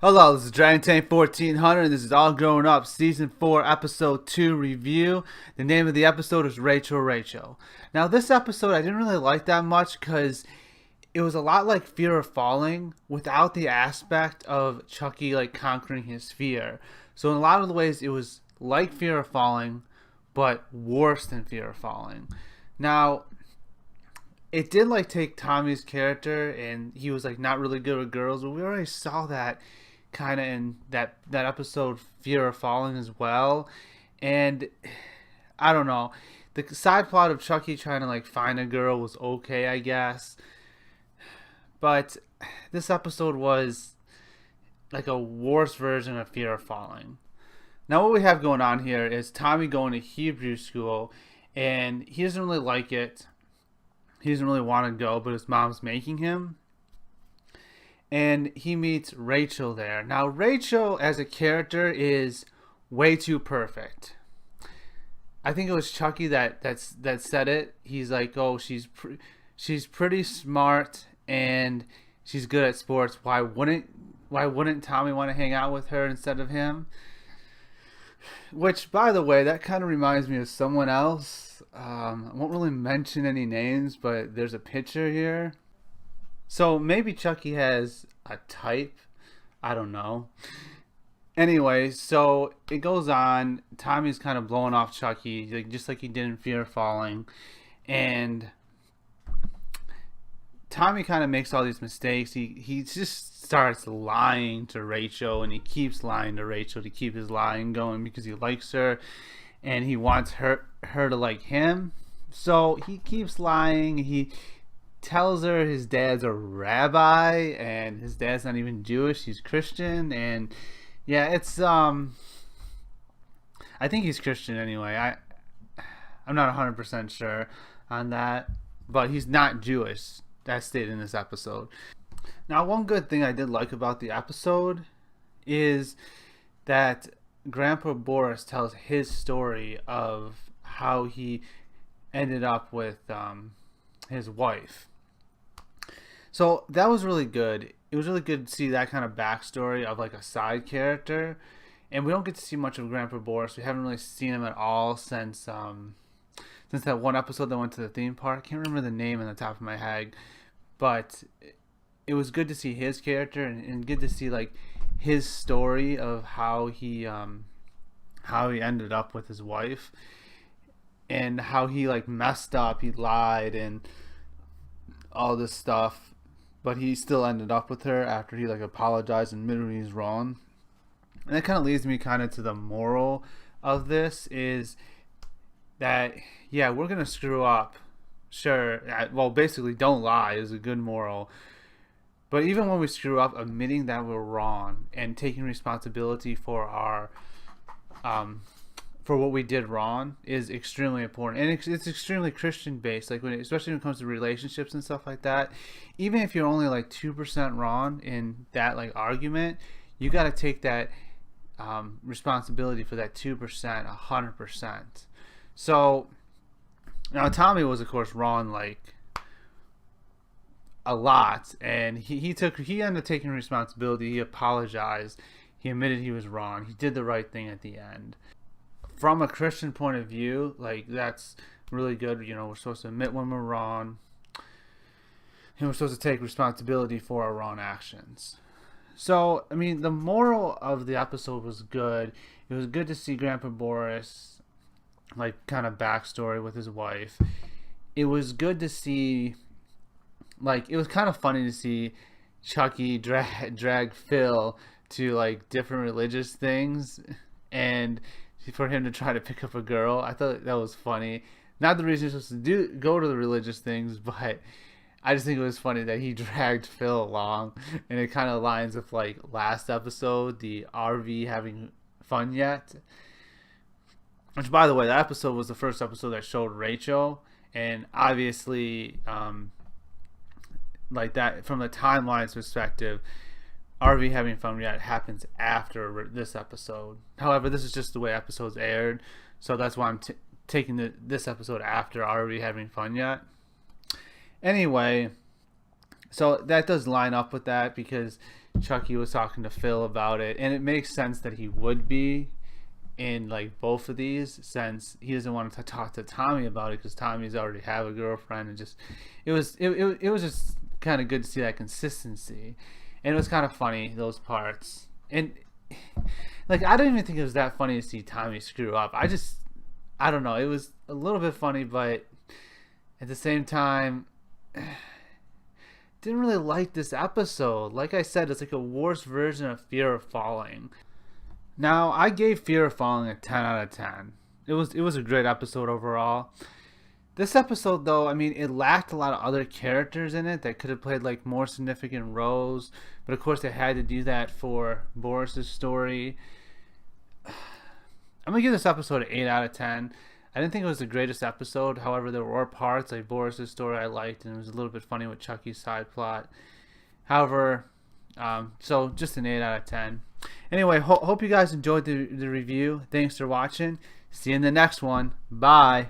Hello, this is Dragon Tank 1400, and this is All Grown Up Season 4, Episode 2 review. The name of the episode is Rachel Rachel. Now, this episode I didn't really like that much because it was a lot like Fear of Falling without the aspect of Chucky like conquering his fear. So in a lot of the ways, it was like Fear of Falling, but worse than Fear of Falling. Now, it did like take Tommy's character, and he was like not really good with girls, but we already saw that kind of in that episode Fear of Falling as well. And I don't know, the side plot of Chucky trying to like find a girl was okay, I guess, but this episode was like a worse version of Fear of Falling. Now what we have going on here is Tommy going to Hebrew school, and he doesn't really like it. He doesn't really want to go, but his mom's making him. And he meets Rachel there. Now, Rachel as a character is way too perfect. I think it was Chucky that said it. He's like, "Oh, she's pretty smart and she's good at sports. Why wouldn't Tommy want to hang out with her instead of him?" Which, by the way, that kind of reminds me of someone else. I won't really mention any names, but there's a picture here. So maybe Chucky has a type. I don't know. Anyway, so it goes on. Tommy's kind of blowing off Chucky, like, just like he did in Fear of Falling. And Tommy kind of makes all these mistakes. He just starts lying to Rachel, and he keeps lying to Rachel to keep his lying going because he likes her and he wants her to like him. So he keeps lying. He tells her his dad's a rabbi and his dad's not even Jewish, he's Christian. And yeah, it's I think he's Christian anyway. I'm not 100% sure on that, but he's not Jewish. That's stated in this episode. Now, one good thing I did like about the episode is that Grandpa Boris tells his story of how he ended up with his wife. So that was really good. It was really good to see that kind of backstory of like a side character, and we don't get to see much of Grandpa Boris. We haven't really seen him at all since that one episode that went to the theme park. I can't remember the name on the top of my head, but it was good to see his character, and good to see like his story of how he ended up with his wife and how he like messed up, he lied and all this stuff, but he still ended up with her after he like apologized and admitted he's wrong. And that kind of leads me kind of to the moral of this is that, yeah, we're gonna screw up, sure. Well, basically, don't lie is a good moral. But even when we screw up, admitting that we're wrong and taking responsibility for our for what we did wrong is extremely important, and it's extremely Christian based. Like especially when it comes to relationships and stuff like that. Even if you're only like 2% wrong in that like argument, you got to take that responsibility for that 2%, 100%. So now Tommy was of course wrong like a lot, and he ended up taking responsibility. He apologized. He admitted he was wrong. He did the right thing at the end. From a Christian point of view, like that's really good. You know, we're supposed to admit when we're wrong, and we're supposed to take responsibility for our wrong actions. So, I mean, the moral of the episode was good. It was good to see Grandpa Boris, like, kind of backstory with his wife. It was good to see, like, it was kind of funny to see Chucky drag Phil to, like, different religious things, and for him to try to pick up a girl. I thought that was funny. Not the reason you're supposed to go to the religious things, but I just think it was funny that he dragged Phil along, and it kind of aligns with like last episode, the RV having fun yet. Which, by the way, that episode was the first episode that showed Rachel, and obviously, like that from the timeline's perspective, RV having fun yet happens after this episode. However, this is just the way episodes aired, so that's why I'm taking this episode after RV having fun yet. Anyway, so that does line up with that because Chucky was talking to Phil about it, and it makes sense that he would be in like both of these, since he doesn't want to talk to Tommy about it because Tommy's already have a girlfriend, and just it was just kind of good to see that consistency, and it was kind of funny, those parts. And like, I don't even think it was that funny to see Tommy screw up. I don't know, it was a little bit funny, but at the same time, didn't really like this episode. Like I said, it's like a worse version of Fear of Falling. Now, I gave Fear of Falling a 10 out of 10. It was a great episode overall. This episode, though, I mean, it lacked a lot of other characters in it that could have played like more significant roles, but of course they had to do that for Boris's story. I'm gonna give this episode an 8 out of 10. I didn't think it was the greatest episode. However, there were parts like Boris's story I liked, and it was a little bit funny with Chucky's side plot. However, so just an 8 out of 10. Anyway, hope you guys enjoyed the review. Thanks for watching. See you in the next one. Bye.